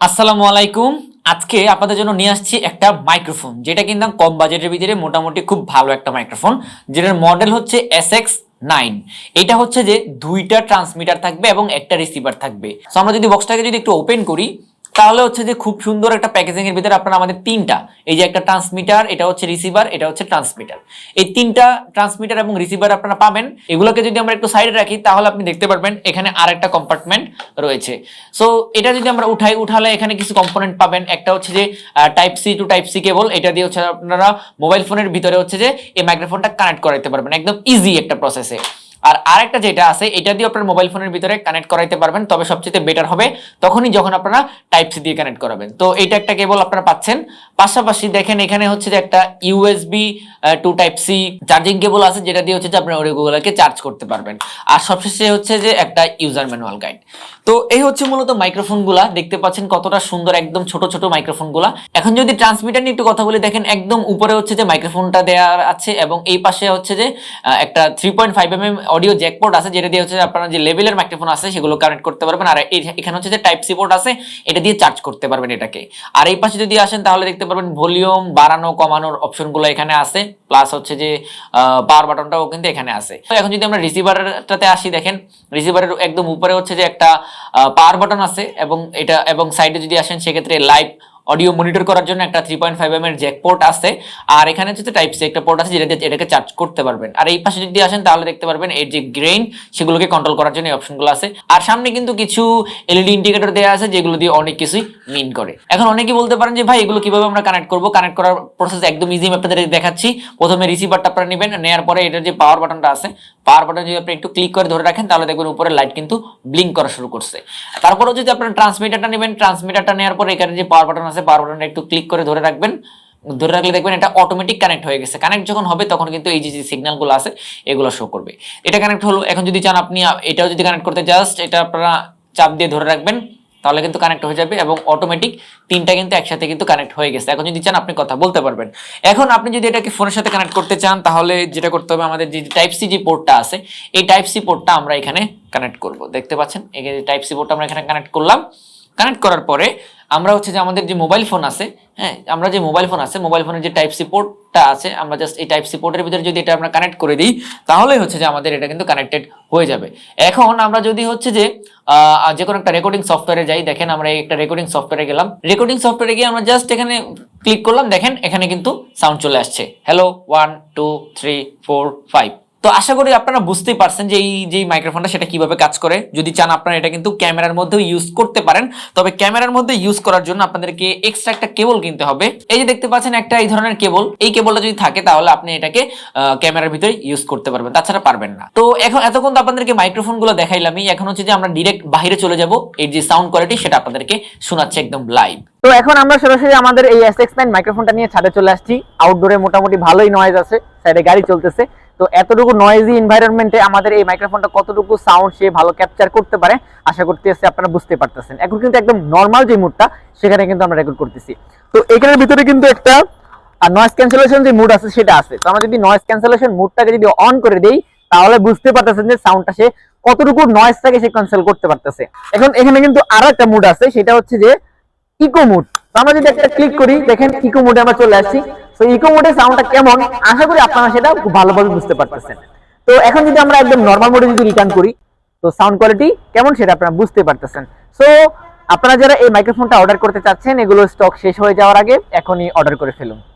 আসসালামু আলাইকুম। আজকে আপনাদের জন্য নিয়ে আসছি একটা মাইক্রোফোন, যেটা কিন্তু কম বাজেটের ভিতরে মোটামুটি খুব ভালো একটা মাইক্রোফোন, যেটার মডেল হচ্ছে SX9। এটা হচ্ছে যে দুইটা ট্রান্সমিটার থাকবে এবং একটা রিসিভার থাকবে। সো আমরা যদি বক্সটাকে যদি একটু ওপেন করি, তাহলে হচ্ছে যে খুব সুন্দর একটা প্যাকেজিং এর ভিতরে আপনারা আমাদের তিনটা, এই যে একটা ট্রান্সমিটার, এটা হচ্ছে রিসিভার, এটা হচ্ছে ট্রান্সমিটার, এই তিনটা ট্রান্সমিটার এবং রিসিভার আপনারা পাবেন। এগুলোকে যদি আমরা একটু সাইডে রাখি, তাহলে আপনি দেখতে পারবেন এখানে আরেকটা কম্পার্টমেন্ট রয়েছে। সো এটা যদি আমরা উঠালে এখানে কিছু কম্পোনেন্ট পাবেন। একটা হচ্ছে যে type C to type C cable, এটা দিয়ে হচ্ছে আপনারা মোবাইল ফোনের ভিতরে হচ্ছে যে এই মাইক্রোফোনটা কানেক্ট করাইতে পারবেন একদম ইজি একটা প্রসেসে। আর আরেকটা যেটা আছে, এটা দিয়ে আপনার মোবাইল ফোনের ভিতরে কানেক্ট করাইতে পারবেন, তবে সবচেয়ে বেটার হবে তখনই যখন আপনারা টাইপ সি দিয়ে কানেক্ট করাবেন। তো এটা একটা কেবল আপনারা পাচ্ছেন। পাশাপাশি দেখেন এখানে হচ্ছে যে একটা USB to type C charging cable আছে, যেটা দিয়ে হচ্ছে যে আপনারা ওগুলোকে চার্জ করতে পারবেন। আর সবশেষে হচ্ছে যে একটা ইউজার ম্যানুয়াল গাইড। তো এই হচ্ছে মূলত মাইক্রোফোনগুলা, দেখতে পাচ্ছেন কতটা সুন্দর, একদম ছোট ছোট মাইক্রোফোনগুলা। এখন যদি ট্রান্সমিটার নিয়ে একটু কথা বলি, দেখেন একদম উপরে হচ্ছে যে মাইক্রোফোনটা দেওয়া আছে এবং এই পাশে হচ্ছে যে একটা 3.5mm অডিও জ্যাক পোর্ট আছে, যেটা দিয়ে হচ্ছে আপনারা যে লেভেলের মাইক্রোফোন আছে সেগুলো কানেক্ট করতে পারবেন। আর এখানে হচ্ছে যে টাইপ সি পোর্ট আছে, এটা দিয়ে চার্জ করতে পারবেন এটাকে। আর এই পাশে যদি আসেন, তাহলে দেখতে পারবেন ভলিউম বাড়ানো কমানোর অপশনগুলো এখানে আছে, প্লাস হচ্ছে যে পাওয়ার বাটনটাও কিন্তু এখানে আছে। তো এখন যদি আমরা রিসিভারটাতে আসি, দেখেন রিসিভারের একদম উপরে হচ্ছে যে একটা পাওয়ার বাটন আছে এবং সাইডে যদি আসেন, সেক্ষেত্রে লাইভ অডিও মনিটর করার জন্য একটা 3.5mm এর জ্যাক পোর্ট আছে। আর এখানে হচ্ছে টাইপ সি একটা পোর্ট আছে, যেটা দিয়ে এটাকে চার্জ করতে পারবেন। আর এই পাশে যদি আসেন, তাহলে দেখতে পারবেন এর যে গ্রেইন, সেগুলোকে কন্ট্রোল করার জন্য এই অপশনগুলো আছে। আর সামনে কিন্তু কিছু এলইডি ইন্ডিকেটর দেওয়া আছে, যেগুলো দিয়ে অনেক কিছুই মিন করে। এখন অনেকেই বলতে পারেন যে ভাই এগুলো কিভাবে আমরা কানেক্ট করব। কানেক্ট করার প্রসেস একদম ইজি, আমি আপনাদের দেখাচ্ছি। প্রথমে রিসিভারটা আপনারা নেবেন, নেওয়ার পরে এটার যে পাওয়ার বাটনটা আছে, পাওয়ার বাটন যদি আপনি একটু ক্লিক করে ধরে রাখেন, তাহলে দেখবেন উপরে লাইট কিন্তু ব্লিঙ্ক করা শুরু করছে। তারপরে যদি আপনারা ট্রান্সমিটারটা নেবেন, ট্রান্সমিটারটা নেওয়ার পরে এখানে যে পাওয়ার বাটন আছে, পাওয়ার বাটনটা একটু ক্লিক করে ধরে রাখবেন। ধরে রাখলে দেখবেন এটা অটোমেটিক কানেক্ট হয়ে গেছে। কানেক্ট যখন হবে, তখন কিন্তু এই যে সিগন্যালগুলো আছে এগুলো শো করবে। এটা কানেক্ট হলো। এখন যদি চান আপনি এটাও যদি কানেক্ট করতে, জাস্ট এটা আপনারা চাপ দিয়ে ধরে রাখবেন, তাহলে কিন্তু কানেক্ট হয়ে যাবে এবং অটোমেটিক তিনটা কিন্তু একসাথে কিন্তু কানেক্ট হয়ে গেছে। এখন যদি চান আপনি কথা বলতে পারবেন। এখন আপনি যদি এটাকে ফোনের সাথে কানেক্ট করতে চান, তাহলে যেটা করতে হবে, আমাদের যে টাইপ সি যে পোর্টটা আছে, এই টাইপ সি পোর্টটা আমরা এখানে কানেক্ট করব। দেখতে পাচ্ছেন এই টাইপ সি পোর্টটা আমরা এখানে কানেক্ট করলাম। কানেক্ট করার পরে আমরা হচ্ছে যে আমাদের যে মোবাইল ফোন আছে, হ্যাঁ, আমরা যে মোবাইল ফোন আছে, মোবাইল ফোনের যে টাইপ সি পোর্টটা আছে, আমরা জাস্ট এই টাইপ সি পোর্টের ভিতরে যদি এটা আমরা কানেক্ট করে দিই, তাহলেই হচ্ছে যে আমাদের এটা কিন্তু কানেক্টেড হয়ে যাবে। এখন আমরা যদি হচ্ছে যে যে কোনো একটা রেকর্ডিং সফটওয়্যারে যাই, দেখেন আমরা একটা রেকর্ডিং সফটওয়্যারে গেলাম। রেকর্ডিং সফটওয়্যারে গিয়ে আমরা জাস্ট এখানে ক্লিক করলাম, দেখেন এখানে কিন্তু সাউন্ড চলে আসছে, হ্যালো 1 2 3 4 5। তো আশা করি আপনারা বুঝতেই পারছেন যে এই যে মাইক্রোফোনটা সেটা কিভাবে কাজ করে। যদি চান আপনারা এটা কিন্তু ক্যামেরার মধ্যেও ইউজ করতে পারেন, তবে ক্যামেরার মধ্যে ইউজ করার জন্য আপনাদেরকে এক্সট্রা একটা কেবল কিনতে হবে। এই যে দেখতে পাচ্ছেন একটা এই ধরনের কেবল, এই কেবলটা যদি থাকে, তাহলে আপনি এটাকে ক্যামেরার ভিতরে ইউজ করতে পারবেন, তাছাড়া পারবেন না। তো এখন এতক্ষণ তো আপনাদেরকে মাইক্রোফোন গুলো দেখাইলামই। এখন হচ্ছে যে আমরা ডিরেক্ট বাইরে চলে যাব, এর যে সাউন্ড কোয়ালিটি সেটা আপনাদেরকে শোনাচ্ছে একদম লাইভ। তো এখন আমরা সরাসরি আমাদের এই SX9 মাইক্রোফোনটা নিয়ে ছাদে চলে আসছি। আউটডোরে মোটামুটি ভালোই নয়েজ আছে, সাইডে গাড়ি চলতেছে। তো এতটুকু নয়েজি এনভায়রনমেন্টে আমাদের এই মাইক্রোফোনটা কতটুকু সাউন্ড সে ভালো ক্যাপচার করতে পারে আশা করতেছি আপনারা বুঝতে পারতেছেন। এখন কিন্তু একদম নর্মাল যে মুডটা, সেখানে কিন্তু আমরা রেকর্ড করতেছি। তো এখানের ভিতরে কিন্তু একটা নয়েজ ক্যান্সেলেশন যে মুড আছে সেটা আছে। তো আমরা যদি নয়েজ ক্যান্সেলেশন মুডটাকে যদি অন করে দেই, তাহলে বুঝতে পারতেছেন যে সাউন্ডটা সে কতটুকু নয়েজটাকে সে ক্যান্সেল করতে পারতেছে। এখন এখানে কিন্তু আরো একটা মুড আছে, সেটা হচ্ছে যে ইকো মুড। আমরা যদি একটা ক্লিক করি, দেখেন ইকো মুডে আমরা চলে আসছি। তো ইকো মুডের সাউন্ডটা কেমন, আশা করি আপনারা সেটা খুব ভালোভাবে বুঝতে পারতেছেন। তো এখন যদি আমরা একদম নরমাল মোডে যদি রিটার্ন করি, তো সাউন্ড কোয়ালিটি কেমন সেটা আপনারা বুঝতে পারতেছেন। সো আপনারা যারা এই মাইক্রোফোনটা অর্ডার করতে চাচ্ছেন, এগুলো স্টক শেষ হয়ে যাওয়ার আগে এখনই অর্ডার করে ফেলুন।